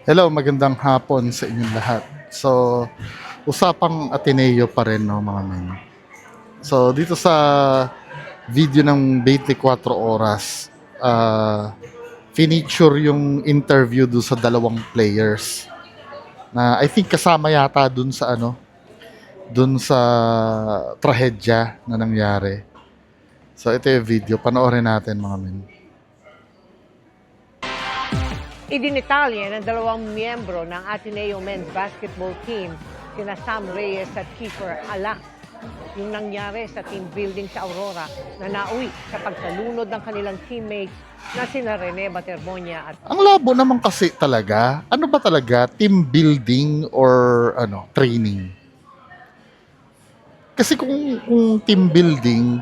Hello, magandang hapon sa inyong lahat. So, usapang Ateneo pa rin, no, mga men. So, dito sa video ng 24 oras, feature yung interview do sa dalawang players na I think kasama yata dun sa trahedya na nangyari. So, ito yung video. Panoorin natin, mga men. Idinitalye ng dalawang miyembro ng Ateneo men's basketball team, sina Sam Reyes at Kiefer Alas, yung nangyari sa team building sa Aurora na nauwi sa pagsalunod ng kanilang teammates na sina Rene Batermonia at Ang labo naman kasi talaga, ano ba talaga, team building or training? Kasi kung team building,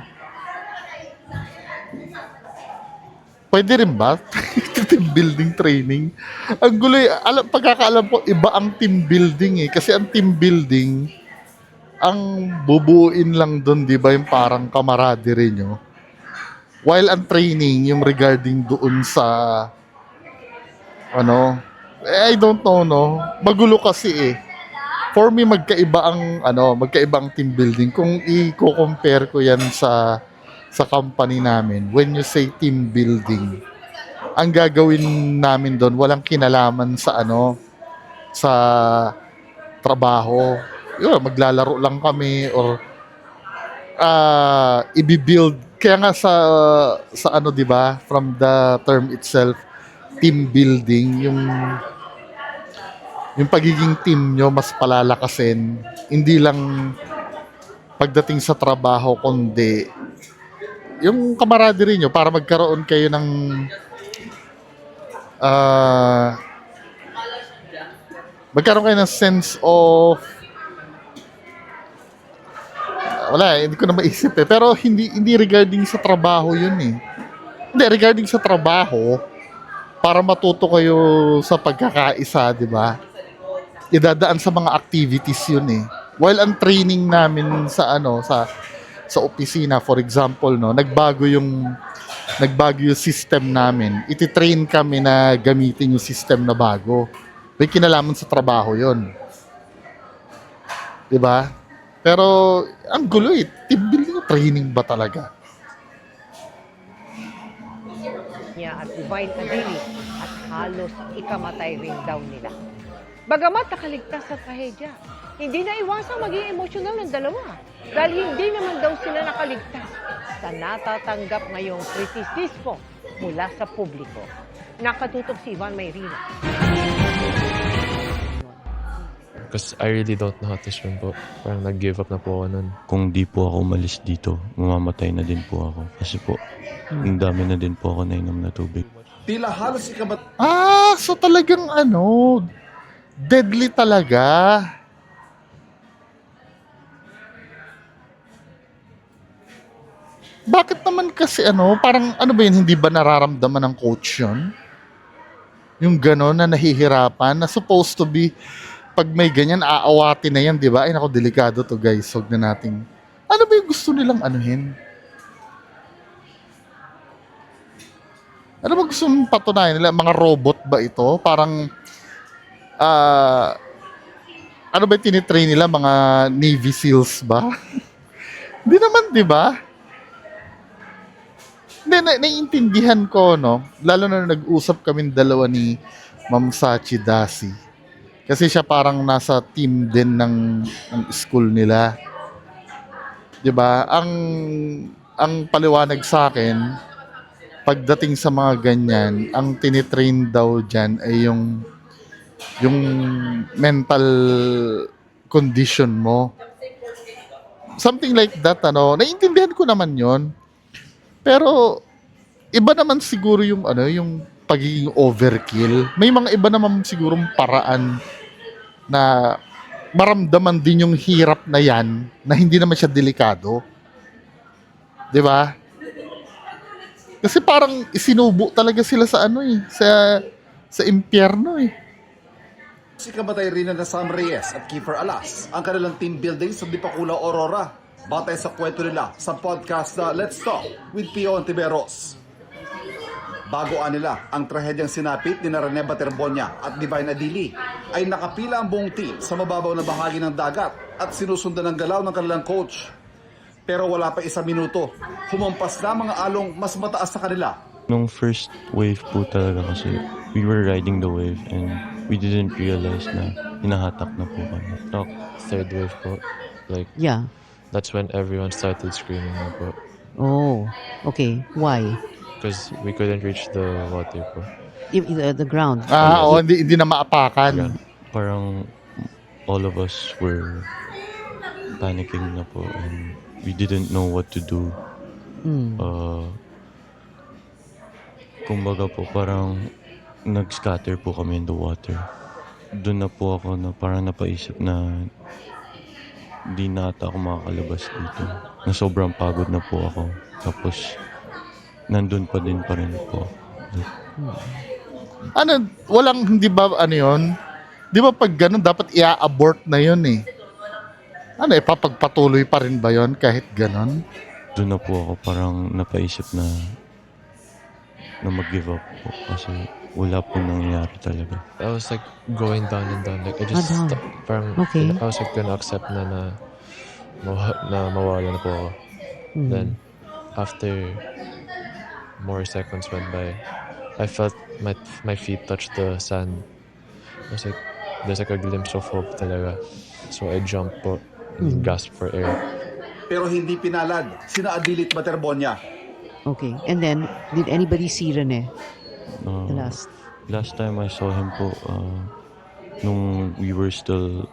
pwede rin ba? Team building training. Ang gulo pagkakaalam ko, iba ang team building eh. Kasi ang team building, ang bubuin lang doon, di ba, yung parang camaraderie nyo. While ang training, yung regarding doon sa, I don't know, no? Magulo kasi eh. For me, magkaiba ang team building. Kung i-compare ko yan sa company namin, when you say team building, ang gagawin namin doon, walang kinalaman sa trabaho. Yun, maglalaro lang kami or i-build. Kaya nga sa 'di ba, from the term itself, team building, yung pagiging team nyo mas palalakasin, hindi lang pagdating sa trabaho, kundi yung camaraderie nyo para magkaroon kayo ng ah, magkaroon kayo ng sense of wala hindi ko na maisip eh. Pero hindi regarding sa trabaho yun eh. Hindi, regarding sa trabaho, para matuto kayo sa pagkakaisa, di ba? Idadaan sa mga activities yun eh. While ang training namin sa opisina, for example, no, nagbago yung system namin. Iti-train kami na gamitin yung system na bago. May kinalaman sa trabaho yon, 'di ba? Pero ang gulo eh. Team building training ba talaga? niya at Divine Adili at halos ikamatay rin daw nila. Bagamat nakaligtas sa trahedya, hindi na iwasang maging emosyonal ng dalawa dahil hindi naman daw sila nakaligtas sa natatanggap ngayong kritisismo mula sa publiko. Nakatutok si Ivan Mayrina. Because I really don't know how to swim po. Parang nag-give up na po ako nun. Kung di po ako umalis dito, mamamatay na din po ako. Kasi po, ang dami na din po ako nainom na tubig. Tila halos ikamat So talagang deadly talaga. Bakit naman kasi parang ba yun, hindi ba nararamdaman ng coach yun? Yung gano'n na nahihirapan, na supposed to be, pag may ganyan, aawatin na yan, di ba? Ay, naku, delikado to guys, huwag na nating, ano ba yung gusto nilang anuhin? Ano ba gusto mong patunayan nila? Mga robot ba ito? Parang, ano ba yung tinitrain nila? Mga Navy SEALs ba? Hindi naman, di ba? Hindi, naiintindihan ko, no? Lalo na nag-usap kami dalawa ni Ma'am Sachi Dasi. Kasi siya parang nasa team din ng school nila. 'Di ba? Ang paliwanag sa akin, pagdating sa mga ganyan, ang tinitrain daw diyan ay yung mental condition mo. Something like that, naiintindihan ko naman 'yon. Pero iba naman siguro yung pagiging overkill. May mga iba naman sigurong paraan na maramdaman din yung hirap na yan na hindi naman siya delikado. 'Di ba? Kasi parang isinubo talaga sila sa sa impyerno eh. si kamatay rin na Sam Reyes at Kiefer Alas ang kanilang team building sa Dipakula, Aurora. Batay sa kwento nila sa podcast na Let's Talk with Pio Ontiveros. Bago nila ang trahedyang sinapit ni Rene Baterbonia at Divine Adili ay nakapila ang buong team sa mababaw na bahagi ng dagat at sinusundan ng galaw ng kanilang coach. Pero wala pa 1 minuto, humampas na mga along mas mataas sa kanila. Nung first wave po talaga kasi we were riding the wave and we didn't realize na hinahatak na po kami. Third wave po. Like, Yeah. that's when everyone started screaming na po. Oh, okay. Why? Because we couldn't reach the water po. The ground. Hindi na maapakan. Yeah. Parang all of us were panicking na po and we didn't know what to do. Mm. Kumbaga po parang nag-scatter po kami in the water. Doon na po ako na parang napaisip na di na ata ako makakalabas dito. Na sobrang pagod na po ako. Tapos nandun pa rin po. Hindi ba yun? Di ba pag ganun, dapat i-abort na yun eh. Papagpatuloy pa rin ba yun kahit ganun? Doon na po ako parang napaisip na mag-give up po. Kasi wala po nangyayari talaga. I was like going down and down. Like, I just down. parang, Okay. I was like gonna accept na mawala na po ako. Mm. Then, after more seconds went by, I felt my feet touch the sand. I was like, there's like a glimpse of hope talaga. So I jumped po and gasped for air. Pero hindi pinalad sina Adili at Baterbonia. Okay. And then, did anybody see Rene? Uh, The last. Last time I saw him po, nung we were still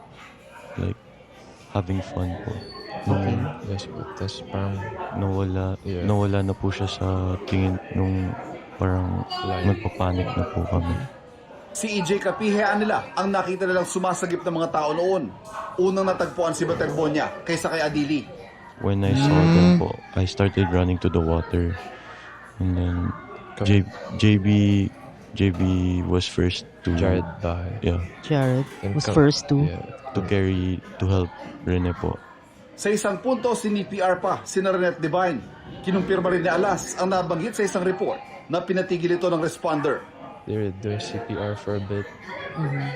like having fun po. Okay. Yes po. Tapos parang Yeah. Nawala na po siya sa tingin nung parang Line. nagpapanik na po kami. Si EJ kapihean nila ang nakita nilang sumasagip ng mga tao noon. Unang natagpuan si Baterbonia kaysa kay Adili. When I saw them po, I started running to the water. And then JB was first to Jared died. Yeah, Jared And was first to. Yeah. to help Rene po. Sa isang punto, sinipr pa si Rene at Divine. Kinumpirma rin ni Alas ang nabanggit sa isang report na pinatigil ito ng responder. They were doing CPR for a bit.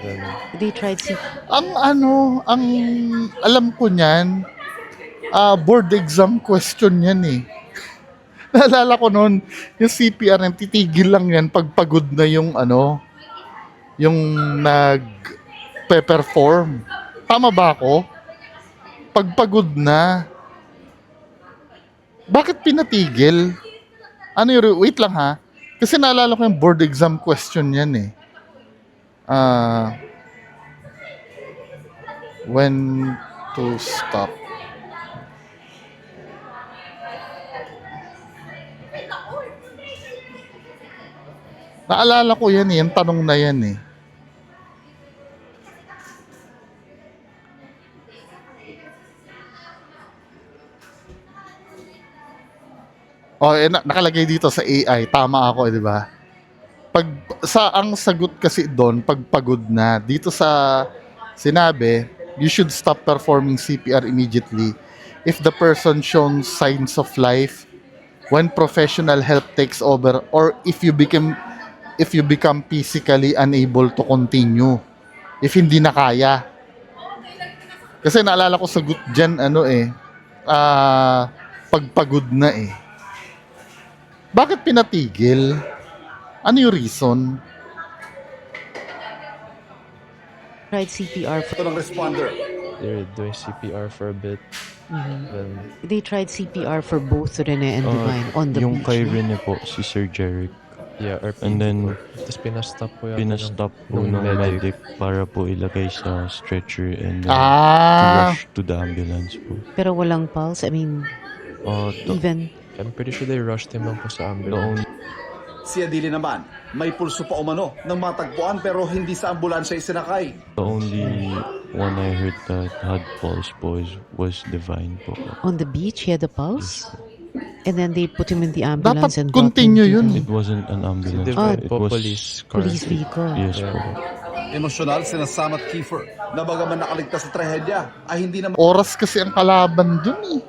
Then, They tried CPR. Ang alam ko niyan, board exam question yan eh. Naalala ko noon, yung CPR yan, titigil lang yan pag pagod na yung yung nag-perform. Tama ba ako? Pag pagod na. Bakit pinatigil? Wait lang ha. Kasi naalala ko yung board exam question yan eh. When to stop. Naalala ko yan eh, yung tanong na yan eh. Nakalagay dito sa AI, tama ako, di ba? Ang sagot kasi doon, pag pagod na, dito sa sinabi, you should stop performing CPR immediately if the person shows signs of life, when professional help takes over, or if you become physically unable to continue. If hindi na kaya. Kasi naalala ko sagot dyan, pagpagod na eh. Bakit pinatigil? Ano yung reason? Tried CPR. Ito ng responder. they were doing CPR for a bit. Then, They tried CPR for both Rene and Divine on the Yung beach. kay Rene po, si Sir Jeric. yeah, RP. And then, Tapos pinastop po yata pinastop po nung ng medic para po ilagay sa stretcher and then to Ah, rush to the ambulance po. Pero walang pulse. I mean, even... I'm pretty sure they rushed him lang po sa The ambulance. only Si Adili naman, may pulso pa umano ng matagpuan pero hindi sa ambulansya isinakay. one I heard that had pulse po was Divine po. on the beach, he had a pulse. And then they put him in the ambulance dapat and brought him continue to yun. the It wasn't an ambulance. Divine It po, was police car. police vehicle. Yes Yeah. po. Emosyonal sina Sam at Kiefer na bagaman nakaligtas sa trahedya ay hindi na Oras kasi ang kalaban dun eh.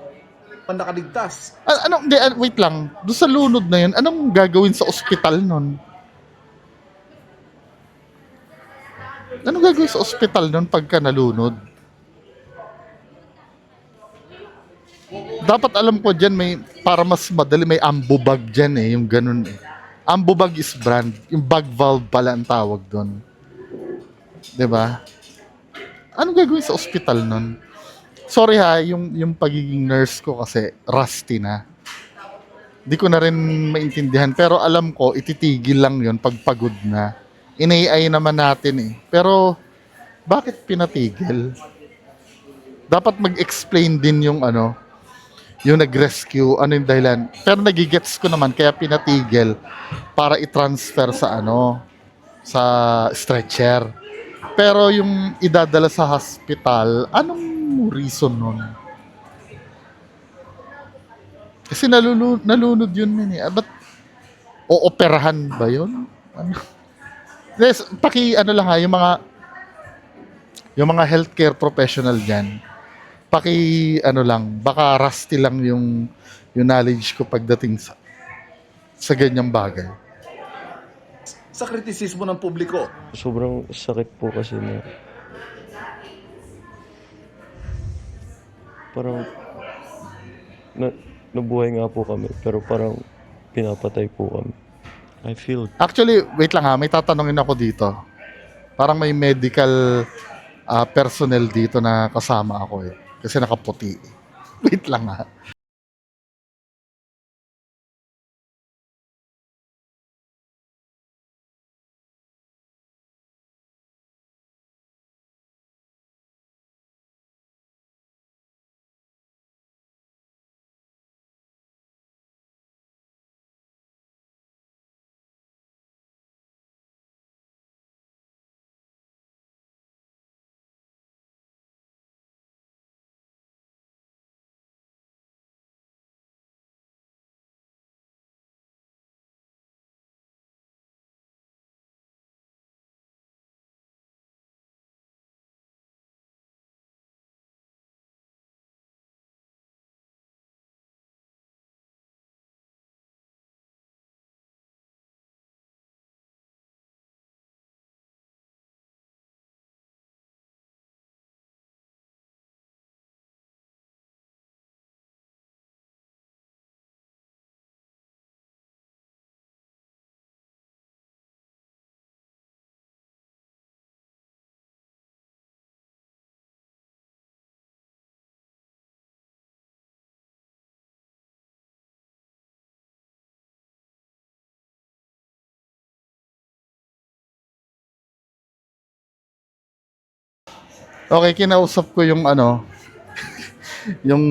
nakaligtas. Anong, di, wait lang. Doon sa lunod na yun, anong gagawin sa ospital nun? Anong gagawin sa ospital nun pagka nalunod? Dapat alam ko dyan, may, para mas madali, may ambu bag dyan eh, yung ganun eh. Ambu bag is brand. Yung bag valve pala ang tawag doon. 'Di ba? Anong gagawin sa ospital nun? Sorry ha, yung pagiging nurse ko kasi rusty na. Di ko na rin maintindihan. Pero alam ko, ititigil lang yon pag pagod na. In-AI naman natin eh. Pero, bakit pinatigil? Dapat mag-explain din yung ano, yung nag-rescue, ano yung dahilan. Pero nagigets ko naman, kaya pinatigil para i-transfer sa ano, sa stretcher. Pero yung idadala sa hospital, anong reason nun? Kasi nalunod yun min eh. Ba't ooperahan ba yun? Ano? Yes, ano lang ha, yung mga healthcare professional diyan. Ano lang, baka rusty lang yung knowledge ko pagdating sa ganyang bagay. Sa kritisismo ng publiko, Sobrang sakit po kasi na parang na, nabuhay nga po kami pero parang pinapatay po kami. I feel Actually, wait lang ha, may tatanungin ako dito. Parang may medical personnel dito na kasama ako eh. Kasi nakaputi. Wait lang ha. Okay, kinausap ko yung ano, yung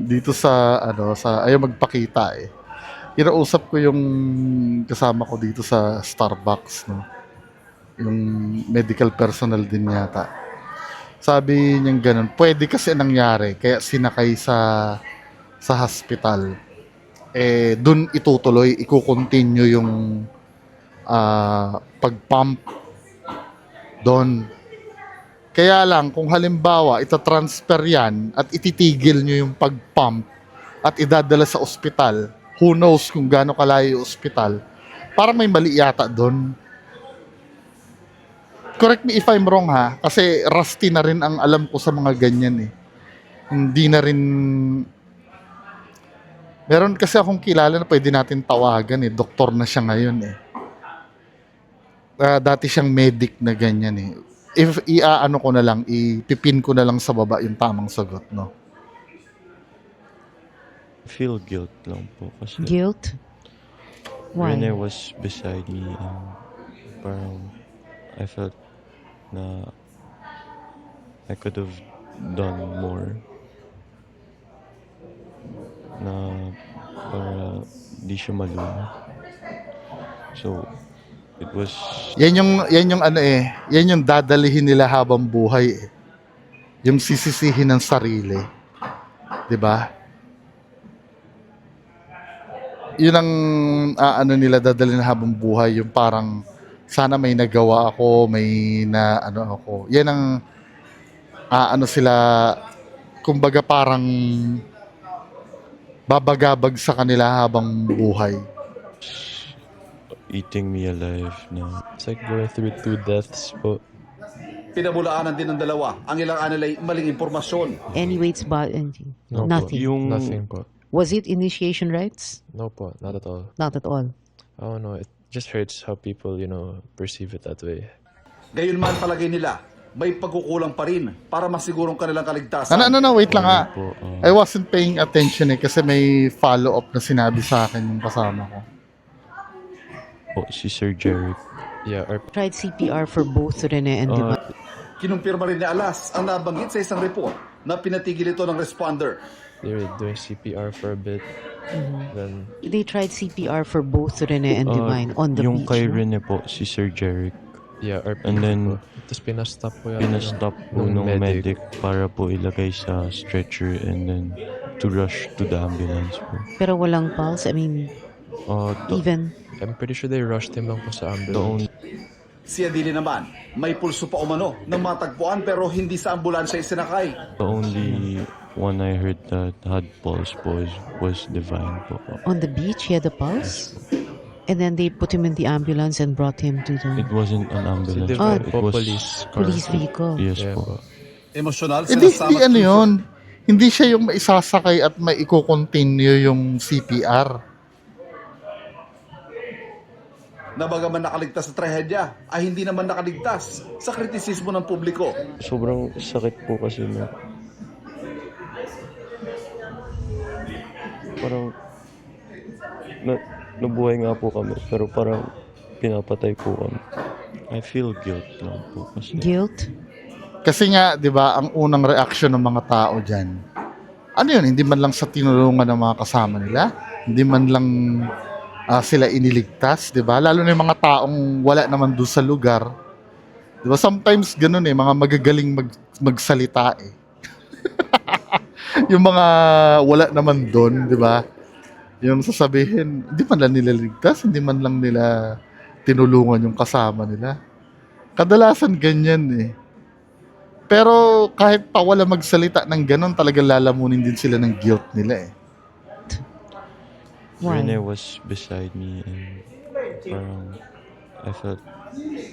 dito sa ano, sa ayaw magpakita eh. Kinausap ko yung kasama ko dito sa Starbucks, no. Yung medical personnel din yata. Sabi niya ganun, pwede kasi nangyari, kaya sinakay sa hospital. Eh, dun itutuloy, iko-continue yung pag-pump doon. Kaya lang, kung halimbawa, itatransfer yan at ititigil nyo yung pag-pump at idadala sa ospital, who knows kung gaano kalayo yung ospital, parang may mali yata doon. Correct me if I'm wrong ha, kasi rusty na rin ang alam ko sa mga ganyan eh. Hindi na rin... Meron kasi akong kilala na pwede natin tawagan eh, doktor na siya ngayon eh. Dati siyang medic na ganyan eh. If iaano ko na lang, ipipin ko na lang sa baba yung tamang sagot, no? I feel guilt lang po kasi Guilt? Rene Why? was beside me and parang I felt na I could have done more na para di siya maluma. So, it was Yan yung ano eh, yan yung dadalihin nila habang buhay eh. Yung sisisihin ng sarili. 'Di ba? Yun ang ano nila dadalhin habang buhay, yung parang sana may nagawa ako, may na ano ako. Yan ang ano sila, kumbaga parang babagabag sa kanila habang buhay. Eating me alive na It's like going through 2 deaths po. Pinabulaanan din ng dalawa ang ilang anilay maling impormasyon. Any weights body? No po. Nothing. yung Nothing po. Was it initiation rites? No po, not at all. Not at all. I don't know, it just hurts how people, perceive it that way. Gayunman palagay nila, may pagkukulang pa rin para masigurong kanilang kaligtasan. Wait lang nga. po, I wasn't paying attention kasi may follow-up na sinabi sa akin yung kasama ko. si Sir Jeric. Yeah, our Tried CPR for both Rene and Divine. Kinumpirma rin ni Alas ang nabanggit sa isang report na pinatigil ito ng responder. they were doing CPR for a bit. Then They tried CPR for both Rene and Divine on the yung beach. kay no? Rene po, si Sir Jeric. yeah, our And then, po. Tapos pinastop po yata Pinastop po ng nung medic para po ilagay sa stretcher and then to rush to the ambulance po. Pero walang pulse. I mean, even. I'm pretty sure they rushed him lang po sa The ambulance. only Si Adili naman, may pulso pa umano ng matagpuan pero hindi sa ambulansya isinakay. The only one I heard that had pulse was Divine po. On the beach, he had a pulse. And then they put him in the ambulance and brought him to the It wasn't an ambulance. Divine It po, was police car. police vehicle. Yes Yeah po. po. Emosyonal Hindi, sinasama hindi ano yun. Hindi siya yung maisasakay at maiko-continue yung CPR. na bagaman nakaligtas sa trahedya ay hindi naman nakaligtas sa kritisismo ng publiko. Sobrang sakit po kasi na parang nabuhay nga po kami pero parang pinapatay po kami. I feel guilt lang po kasi. Guilt. Kasi nga, di ba, ang unang reaction ng mga tao dyan, ano yun, hindi man lang sa tinulungan ng mga kasama nila, hindi man lang sila iniligtas, di ba? Lalo na yung mga taong wala naman doon sa lugar. Di ba? Sometimes ganun mga magagaling magsalita eh. Yung mga wala naman doon, di ba? Yung sasabihin, hindi man lang nila ligtas, hindi man lang nila tinulungan yung kasama nila. Kadalasan ganyan eh. Pero kahit pa wala magsalita ng ganun, talagang lalamunin din sila ng guilt nila eh. Why? Rene was beside me and parang I felt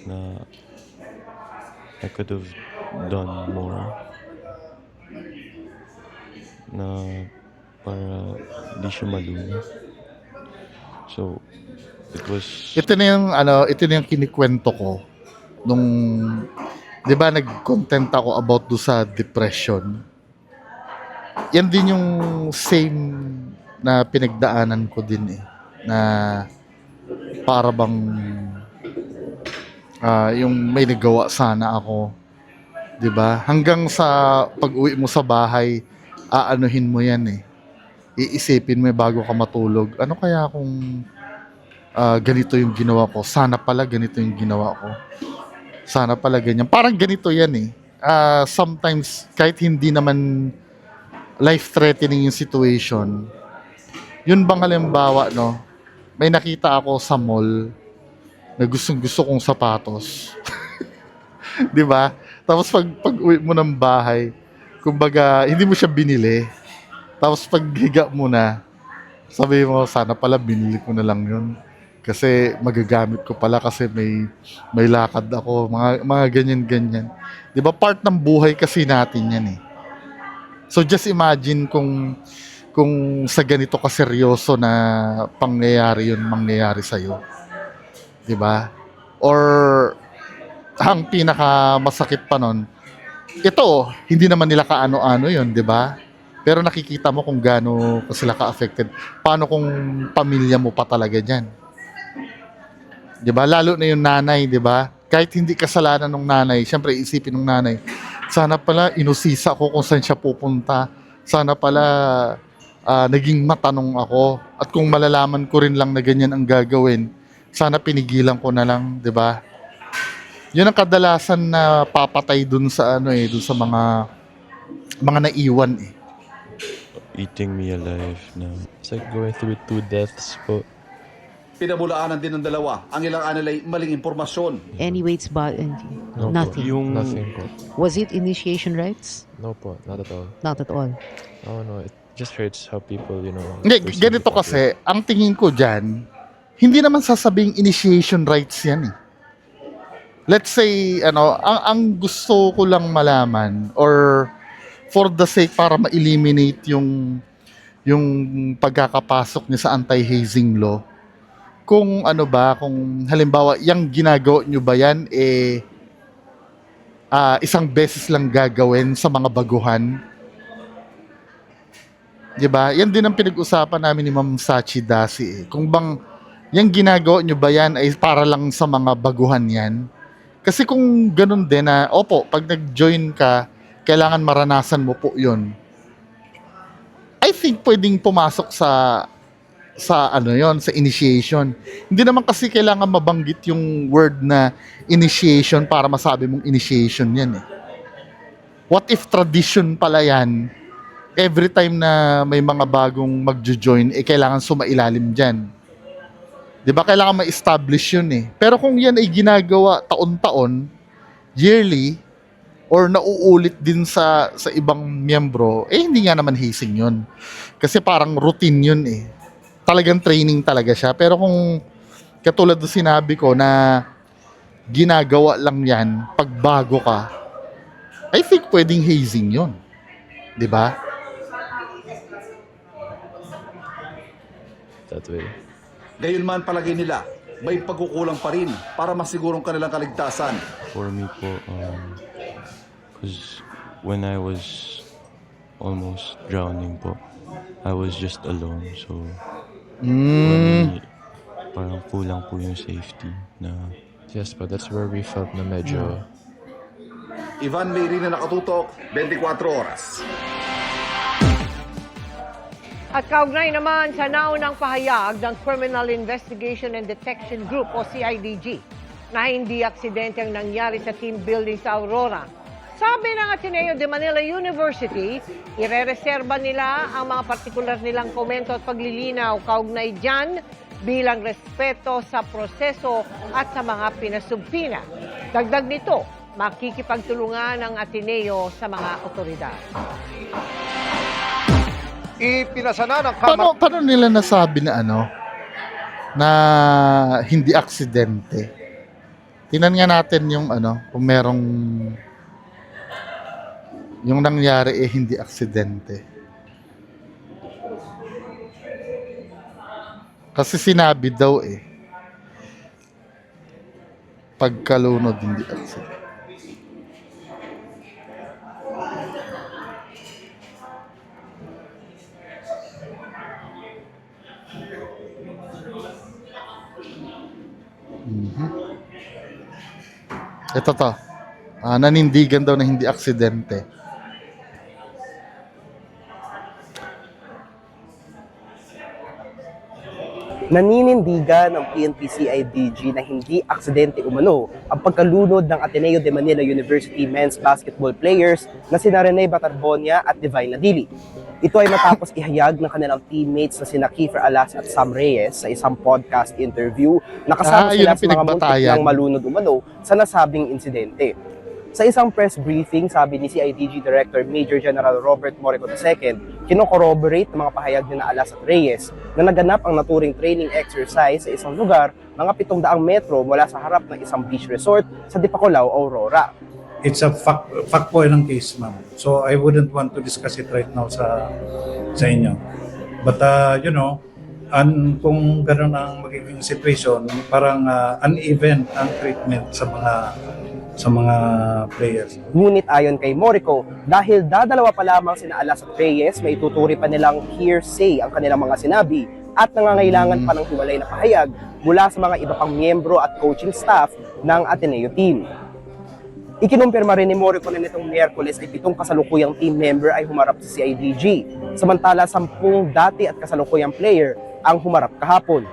na I could have done more na para di siya malunod. So, it was Ito na yung kinikwento ko nung 'di ba nag-content ako about do sa depression. Yan din yung same na pinagdaanan ko din na para bang yung may nagawa sana ako, 'di ba? Hanggang sa pag-uwi mo sa bahay, aanuhin mo yan iisipin mo bago ka matulog. Ano kaya kung ganito yung ginawa ko? Sana pala ganito yung ginawa ko. Sana pala ganyan. Parang ganito yan sometimes, kahit hindi naman life-threatening yung situation, yun bang halimbawa, may nakita ako sa mall na gustong-gusto kong sapatos. 'Di ba? Tapos pag-uwi mo ng bahay, kumbaga, hindi mo siya binili. Tapos paghiga mo na, sabi mo, sana pala binili ko na lang yun. Kasi magagamit ko pala kasi may lakad ako, mga ganyan-ganyan. 'Di ba? Part ng buhay kasi natin yan So just imagine kung sa ganito kaseryoso na pangyayari yun, mangyayari sa'yo. 'Di ba? Or ang pinaka masakit pa nun, ito, hindi naman nila kaano-ano yun, 'di ba? Pero nakikita mo kung gaano sila ka-affected. Paano kung pamilya mo pa talaga diyan? 'Di ba? Lalo na yung nanay, 'di ba? Kahit hindi kasalanan ng nanay, syempre isipin ng nanay, sana pala inusisa ko kung saan siya pupunta. Sana pala naging matanong ako. At kung malalaman ko rin lang na ganyan ang gagawin, sana pinigilan ko na lang, 'di ba? Yun ang kadalasan na papatay dun sa dun sa mga naiwan eating me alive na It's like going through 2 deaths po. Pinabulaanan din ng dalawa ang ilang anilay maling impormasyon. Any weights body? No po. Nothing. yung Nothing po. Was it initiation rites? No po, not at all. Not at all. I don't know, it just hurts how people, Hindi, perceive ganito it that way. kasi, ang tingin ko dyan, hindi naman sasabing initiation rights yan eh. Let's say, ang gusto ko lang malaman or for the sake para ma-eliminate yung pagkakapasok niya sa anti-hazing law, kung kung halimbawa, yung ginagawa nyo ba yan, isang beses lang gagawin sa mga baguhan. 'Di ba? Yan din ang pinag-usapan namin ni Ma'am Sachi Dasi eh. Kung bang yung ginagawa nyo ba yan ay para lang sa mga baguhan yan? Kasi kung ganun din na, opo, pag nag-join ka, kailangan maranasan mo po yun. I think pwedeng pumasok sa sa initiation. Hindi naman kasi kailangan mabanggit yung word na initiation para masabi mong initiation yan eh. What if tradition pala yan? Every time na may mga bagong magjo-join, kailangan sumailalim dyan. Di ba? Kailangan ma-establish yun eh. Pero kung yan ay ginagawa taon-taon, yearly, or nauulit din sa ibang miyembro, hindi nga naman hazing yun. Kasi parang routine yun eh. Talagang training talaga siya. Pero kung katulad ng sinabi ko na ginagawa lang yan pag bago ka, I think pwedeng hazing yun. Di ba? That way. Gayunman palagay nila, may pagkukulang pa rin para masigurong kanilang kaligtasan. For me po, because when I was almost drowning po, I was just alone. So, for me, parang kulang po yung safety na Yes, but that's where we felt na medyo Ivan Mayrina nakatutok, 24 oras. At kaugnay naman sa naunang pahayag ng Criminal Investigation and Detection Group o CIDG na hindi aksidente ang nangyari sa team building sa Aurora. Sabi ng Ateneo de Manila University, irereserba nila ang mga partikular nilang komento at paglilinaw kaugnay dyan bilang respeto sa proseso at sa mga pinasumpina. Dagdag nito, makikipagtulungan ng Ateneo sa mga otoridad. Ipinasana ng Kamara. Paano nila nasabi na na hindi aksidente? Tingnan nga natin yung kung merong yung nangyari hindi aksidente. Kasi sinabi daw pagkalunod hindi aksidente. Ito to. Nanindigan daw na hindi aksidente. Naninindigan ng PNP-CIDG na hindi aksidente umano ang pagkalunod ng Ateneo de Manila University men's basketball players na sina Rene Batarbonia at Divine Nadili. Ito ay matapos ihayag ng kanilang teammates na sina Kiefer Alas at Sam Reyes sa isang podcast interview na kasama sila sa mga muntik ng malunod umano sa nasabing insidente. Sa isang press briefing, sabi ni CIDG Director Major General Robert Morico II, kino-corroborate ng mga pahayag ni Alas at Reyes na naganap ang naturing training exercise sa isang lugar mga 700 metro mula sa harap ng isang beach resort sa Dipacolaw, Aurora. It's a fact po ng case, ma'am. So I wouldn't want to discuss it right now sa inyo. But kung gano'n ang magiging situation, parang uneven ang treatment sa mga players. Ngunit ayon kay Morico, dahil dadalawa pa lamang sina Alas at Reyes, may tuturi pa nilang hearsay ang kanilang mga sinabi at nangangailangan pa ng hiwalay na pahayag mula sa mga iba pang miyembro at coaching staff ng Ateneo team. Ikinumpirma rin ni Morico na nitong Miyerkules ay 7 kasalukuyang team member ay humarap sa CIDG, samantala 10 dati at kasalukuyang player ang humarap kahapon.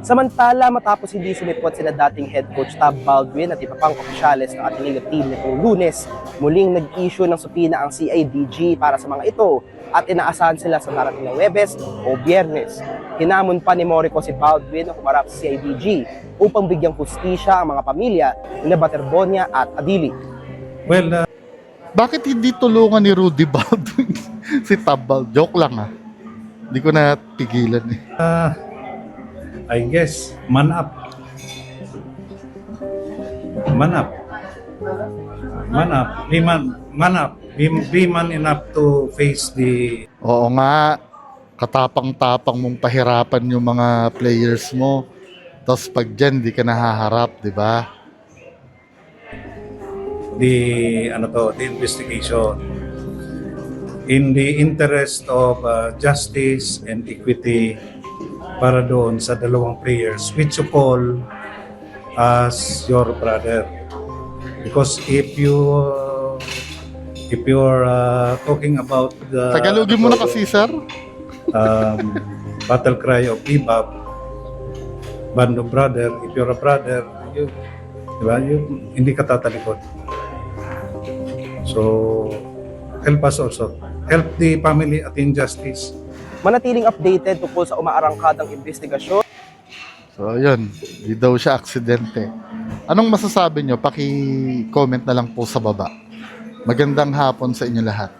Samantala, matapos hindi sumipot sila dating head coach Tab Baldwin at iba pang opisyales ng Ateneo team nitong Lunes, muling nag-issue ng supina ang CIDG para sa mga ito at inaasahan sila sa darating na Huwebes o Biyernes. Hinamon pa ni Morico si Baldwin na humarap sa CIDG upang bigyang hustisya ang mga pamilya ni Baterbonia at Adili. Well, Bakit hindi tulungan ni Rudy Baldwin si Tabal. Joke lang ah. Hindi ko na pigilan eh. I guess, man up. Man up. Man up. Man up. Be man enough to face the... Oo nga, katapang-tapang mong pahirapan yung mga players mo. Tapos pag dyan, di ka nahaharap, di ba? the investigation in the interest of justice and equity para doon sa dalawang players which you call as your brother, because if you're talking about the Tagalogin mo na kasi, sir. battle cry of Ibab, band of brother, if you're a brother, diba, hindi ka tatalikod. So, help us also. Help the family at injustice. Manatiling updated tungkol sa umaarangkadang investigasyon. So, ayun. Di daw siya aksidente. Anong masasabi nyo? Paki-comment na lang po sa baba. Magandang hapon sa inyo lahat.